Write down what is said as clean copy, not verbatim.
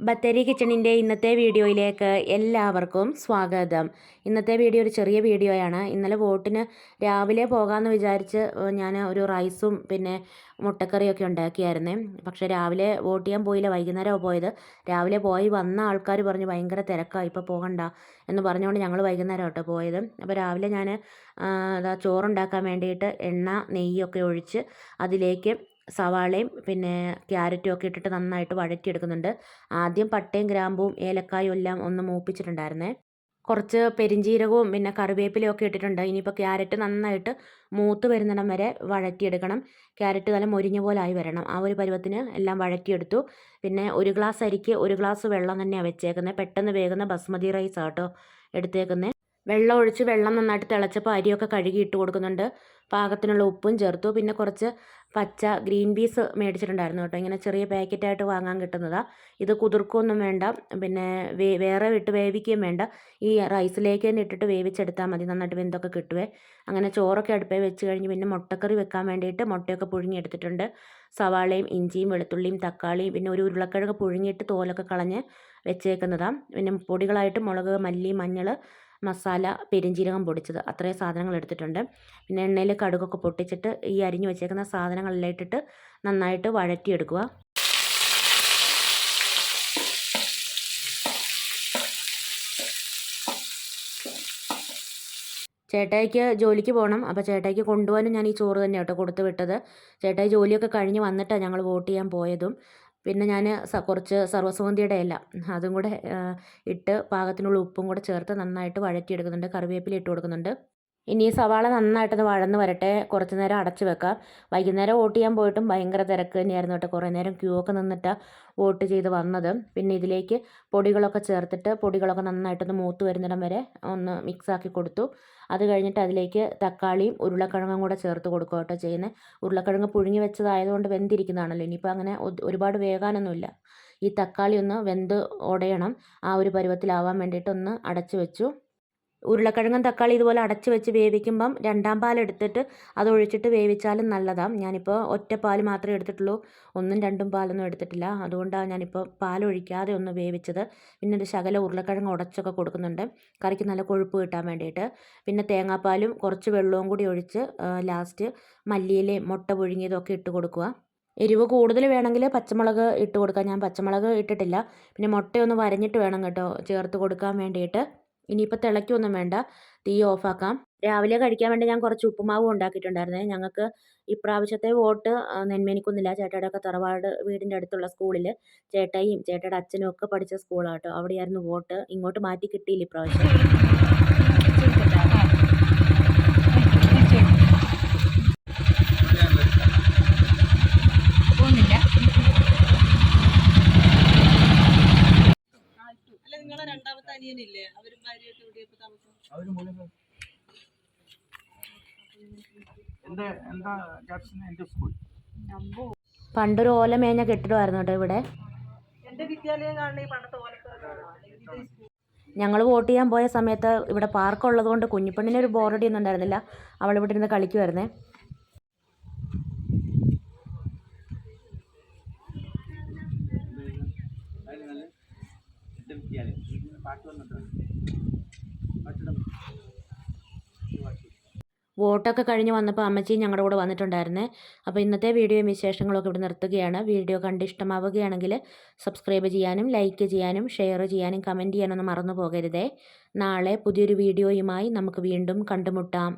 ബത്തേരി കിച്ചണിൻ്റെ ഇന്നത്തെ വീഡിയോയിലേക്ക് എല്ലാവർക്കും സ്വാഗതം. ഇന്നത്തെ വീഡിയോ ഒരു ചെറിയ വീഡിയോയാണ്. ഇന്നലെ വോട്ടിന് രാവിലെ പോകാമെന്ന് വിചാരിച്ച് ഞാൻ ഒരു റൈസും പിന്നെ മുട്ടക്കറിയൊക്കെ ഉണ്ടാക്കിയായിരുന്നേ. പക്ഷേ രാവിലെ വോട്ട് ചെയ്യാൻ പോയില്ല, വൈകുന്നേരമാണ് പോയത്. രാവിലെ പോയി വന്ന ആൾക്കാർ പറഞ്ഞു ഭയങ്കര തിരക്കാണ്, ഇപ്പോൾ പോകണ്ട എന്ന് പറഞ്ഞുകൊണ്ട് ഞങ്ങൾ വൈകുന്നേരം കേട്ടോ പോയത്. അപ്പോൾ രാവിലെ ഞാൻ ചോറുണ്ടാക്കാൻ വേണ്ടിയിട്ട് എണ്ണ നെയ്യൊക്കെ ഒഴിച്ച് അതിലേക്ക് സവാളയും പിന്നെ ക്യാരറ്റും ഒക്കെ ഇട്ടിട്ട് നന്നായിട്ട് വഴറ്റിയെടുക്കുന്നുണ്ട്. ആദ്യം പട്ടയും ഗ്രാമ്പും ഏലക്കായും എല്ലാം ഒന്ന് മൂപ്പിച്ചിട്ടുണ്ടായിരുന്നേ. കുറച്ച് പെരിഞ്ചീരകവും പിന്നെ കറിവേപ്പിലയും ഒക്കെ ഇട്ടിട്ടുണ്ട്. ഇനിയിപ്പോൾ ക്യാരറ്റ് നന്നായിട്ട് മൂത്ത് വരുന്നിടം വരെ വഴറ്റിയെടുക്കണം. ക്യാരറ്റ് നല്ല മൊരിഞ്ഞ പോലെ ആയി വരണം. ആ ഒരു പരുവത്തിന് എല്ലാം വഴറ്റിയെടുത്തു. പിന്നെ ഒരു ഗ്ലാസ് അരിക്ക് ഒരു ഗ്ലാസ് വെള്ളം തന്നെയാണ് വെച്ചേക്കുന്നത്. പെട്ടെന്ന് വേകുന്ന ബസ്മതി റൈസ് ആട്ടോ എടുത്തേക്കുന്നത്. വെള്ളം ഒഴിച്ച് വെള്ളം നന്നായിട്ട് തിളച്ചപ്പോൾ അരിയൊക്കെ കഴുകി ഇട്ട് കൊടുക്കുന്നുണ്ട്. പാകത്തിനുള്ള ഉപ്പും ചേർത്തു. പിന്നെ കുറച്ച് പച്ച ഗ്രീൻ പീസ് മേടിച്ചിട്ടുണ്ടായിരുന്നു കേട്ടോ. ഇങ്ങനെ ചെറിയ പാക്കറ്റായിട്ട് വാങ്ങാൻ കിട്ടുന്നതാണ്. ഇത് കുതിർക്കുകയൊന്നും വേണ്ട, പിന്നെ വേറെ വിട്ട് വേവിക്കുകയും വേണ്ട. ഈ റൈസിലേക്ക് തന്നെ ഇട്ടിട്ട് വേവിച്ചെടുത്താൽ മതി, നന്നായിട്ട് വെന്തൊക്കെ കിട്ടുവേ. അങ്ങനെ ചോറൊക്കെ അടുപ്പേ വെച്ച് കഴിഞ്ഞ് പിന്നെ മുട്ടക്കറി വെക്കാൻ വേണ്ടിയിട്ട് മുട്ടയൊക്കെ പുഴുങ്ങിയെടുത്തിട്ടുണ്ട്. സവാളയും ഇഞ്ചിയും വെളുത്തുള്ളിയും തക്കാളിയും പിന്നെ ഒരു ഉരുളക്കിഴങ്ങ് പുഴുങ്ങിയിട്ട് തോലൊക്കെ കളഞ്ഞ് വെച്ചേക്കുന്നതാണ്. പിന്നെ പൊടികളായിട്ട് മുളക്, മല്ലി, മഞ്ഞൾ, മസാല, പെരിഞ്ചീരകം പൊടിച്ചത്, അത്രയും സാധനങ്ങൾ എടുത്തിട്ടുണ്ട്. പിന്നെ എണ്ണയിൽ കടുകൊക്കെ പൊട്ടിച്ചിട്ട് ഈ അരിഞ്ഞു വെച്ചേക്കുന്ന സാധനങ്ങളെല്ലാം ഇട്ടിട്ട് നന്നായിട്ട് വഴറ്റിയെടുക്കുക. ചേട്ടായിക്ക് ജോലിക്ക് പോകണം. അപ്പോൾ ചേട്ടായിക്ക് കൊണ്ടുപോകാനും ഞാൻ ഈ ചോറ് തന്നെ കേട്ടോ കൊടുത്ത് വിട്ടത്. ചേട്ടായി ജോലിയൊക്കെ കഴിഞ്ഞ് വന്നിട്ടാണ് ഞങ്ങൾ വോട്ട് ചെയ്യാൻ പോയതും. പിന്നെ ഞാൻ കുറച്ച് സർവ്വസുഗന്ധിയുടെ ഇല അതും കൂടെ ഇട്ട് പാകത്തിനുള്ള ഉപ്പും കൂടെ ചേർത്ത് നന്നായിട്ട് വഴറ്റിയെടുക്കുന്നുണ്ട്. കറിവേപ്പില ഇട്ട് കൊടുക്കുന്നുണ്ട്. ഇനി സവാള നന്നായിട്ടൊന്ന് വഴന്ന് വരട്ടെ, കുറച്ച് നേരം അടച്ച് വെക്കാം. വൈകുന്നേരം വോട്ട് ചെയ്യാൻ പോയിട്ടും ഭയങ്കര തിരക്ക് തന്നെയായിരുന്നു കേട്ടോ. കുറേ നേരം ക്യൂ ഒക്കെ നിന്നിട്ടാണ് വോട്ട് ചെയ്ത് വന്നത്. പിന്നെ ഇതിലേക്ക് പൊടികളൊക്കെ ചേർത്തിട്ട് പൊടികളൊക്കെ നന്നായിട്ടൊന്ന് മൂത്ത് വരുന്നിടം വരെ ഒന്ന് മിക്സാക്കി കൊടുത്തു. അത് കഴിഞ്ഞിട്ട് അതിലേക്ക് തക്കാളിയും ഉരുളക്കിഴങ്ങും കൂടെ ചേർത്ത് കൊടുക്കുക കേട്ടോ ചെയ്യുന്നത്. ഉരുളക്കിഴങ്ങ് പുഴുങ്ങി വെച്ചതായതുകൊണ്ട് വെന്തിരിക്കുന്നതാണല്ലോ. ഇനിയിപ്പോൾ അങ്ങനെ ഒരുപാട് വേകാനൊന്നുമില്ല. ഈ തക്കാളി ഒന്ന് വെന്ത് ഉടയണം. ആ ഒരു പരുവത്തിലാവാൻ വേണ്ടിയിട്ട് ഒന്ന് അടച്ച് വെച്ചു. ഉരുളക്കിഴങ്ങും തക്കാളി ഇതുപോലെ അടച്ച് വെച്ച് വേവിക്കുമ്പം രണ്ടാം പാലെടുത്തിട്ട് അതൊഴിച്ചിട്ട് വേവിച്ചാലും നല്ലതാണ്. ഞാനിപ്പോൾ ഒറ്റ പാൽ മാത്രമേ എടുത്തിട്ടുള്ളൂ, ഒന്നും രണ്ടും പാലൊന്നും എടുത്തിട്ടില്ല. അതുകൊണ്ടാണ് ഞാനിപ്പോൾ പാലൊഴിക്കാതെ ഒന്ന് വേവിച്ചത്. പിന്നെ ഒരു ശകലം ഉരുളക്കിഴങ്ങ് ഉടച്ചൊക്കെ കൊടുക്കുന്നുണ്ട്, കറിക്ക് നല്ല കൊഴുപ്പ് കിട്ടാൻ വേണ്ടിയിട്ട്. പിന്നെ തേങ്ങാപ്പാലും കുറച്ച് വെള്ളവും കൂടി ഒഴിച്ച് ലാസ്റ്റ് മല്ലിയിലയും മുട്ട പുഴുങ്ങിയതൊക്കെ ഇട്ട് കൊടുക്കുക. എരിവ് കൂടുതൽ വേണമെങ്കിൽ പച്ചമുളക് ഇട്ട് കൊടുക്കാം. ഞാൻ പച്ചമുളക് ഇട്ടിട്ടില്ല. പിന്നെ മുട്ടയൊന്ന് വരഞ്ഞിട്ട് വേണം കേട്ടോ ചേർത്ത് കൊടുക്കാൻ വേണ്ടിയിട്ട്. ഇനിയിപ്പോൾ തിളയ്ക്കൊന്നും വേണ്ട, തീ ഓഫാക്കാം. രാവിലെ കഴിക്കാൻ വേണ്ടി ഞാൻ കുറച്ച് ഉപ്പുമാവും ഉണ്ടാക്കിയിട്ടുണ്ടായിരുന്നേ. ഞങ്ങൾക്ക് ഇപ്രാവശ്യത്തെ വോട്ട് നെന്മേനിക്കുന്നില്ല, ചേട്ടായുടെ ഒക്കെ തറവാട് വീടിൻ്റെ അടുത്തുള്ള സ്കൂളിൽ ചേട്ടായിയും ചേട്ടായുടെ അച്ഛനും ഒക്കെ പഠിച്ച സ്കൂളാട്ടോ, അവിടെയായിരുന്നു വോട്ട്. ഇങ്ങോട്ട് മാറ്റി കിട്ടിയില്ല ഇപ്രാവശ്യം. നിങ്ങളെ രണ്ടാമത്തെ അനിയനില്ലേ, അവരും ഭാര്യയായിട്ട് എവിടെയപ്പോ താമസം? പണ്ടൊരു ഓല മേഞ്ഞ കെട്ടിടമായിരുന്നു കേട്ടോ ഇവിടെ. എന്റെ വിദ്യാലയം കാണുന്ന ഈ പണ്ടത്തെ ഓലക്കാണ്. ഞങ്ങൾ വോട്ട് ചെയ്യാൻ പോയ സമയത്ത് ഇവിടെ പാർക്ക് ഉള്ളതുകൊണ്ട് കുഞ്ഞിപ്പെണ്ണിന് ഒരു ബോറടി ഒന്നും ഉണ്ടായിരുന്നില്ല. അവൾ ഇവിടെ ഇരുന്ന് കളിക്കുമായിരുന്നേ. വോട്ടൊക്കെ കഴിഞ്ഞ് വന്നപ്പോൾ അമ്മച്ചിയും ഞങ്ങളുടെ കൂടെ വന്നിട്ടുണ്ടായിരുന്നേ. അപ്പോൾ ഇന്നത്തെ വീഡിയോയും വിശേഷങ്ങളൊക്കെ ഇവിടെ നിർത്തുകയാണ്. വീഡിയോ കണ്ട് ഇഷ്ടമാവുകയാണെങ്കിൽ സബ്സ്ക്രൈബ് ചെയ്യാനും ലൈക്ക് ചെയ്യാനും ഷെയർ ചെയ്യാനും കമൻറ്റ് ചെയ്യാനൊന്നും മറന്നു പോകരുതേ. നാളെ പുതിയൊരു വീഡിയോയുമായി നമുക്ക് വീണ്ടും കണ്ടുമുട്ടാം.